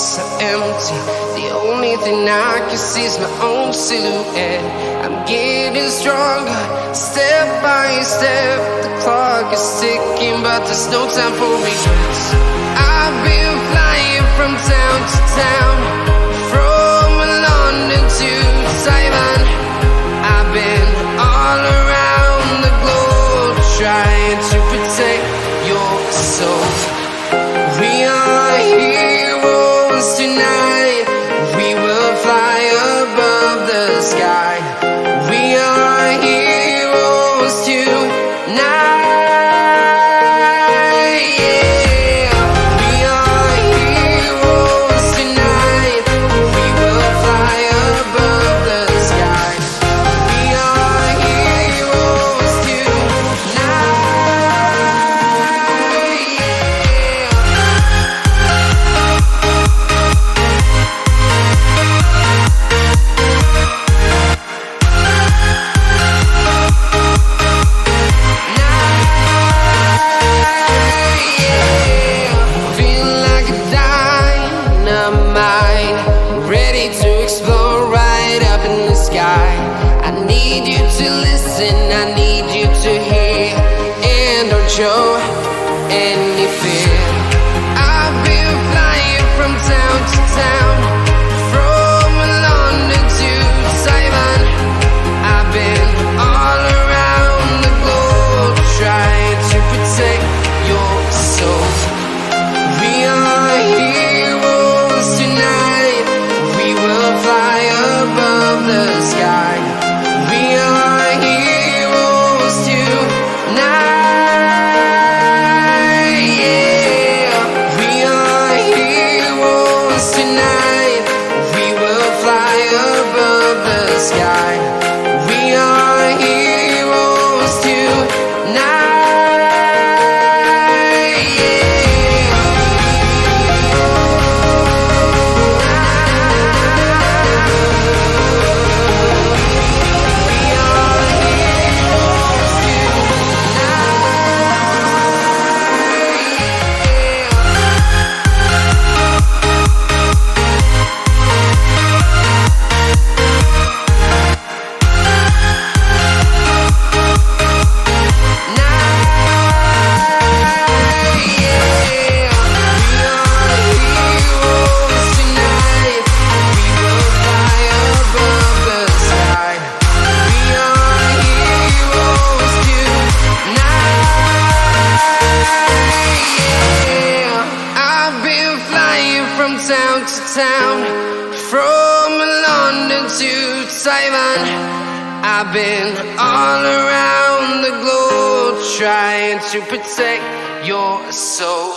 so empty. The only thing I can see is my own silhouette. I'm getting stronger, step by step. The clock is ticking, but there's no time for regrets. I've been flying from town to town, from London to Taiwan. I've been all around the globe, trying to protect your soul. We are heroes tonight. We will fly above the sky. We are heroes tonight. Yeah. We are heroes tonight. We will fly above the sky. We are heroes tonight. I need you to listen, I need you to hear, and don't show any fear. I've been flying from town to town, from London to Taiwan. I've been all around the globe, trying to protect your soul. We are heroes tonight. We will fly above the sky. We are heroes tonight. Yeah. We are heroes tonight. We will fly above the sky. We are heroes tonight. From town to town, from London to Taiwan. I've been all around the globe, trying to protect your soul.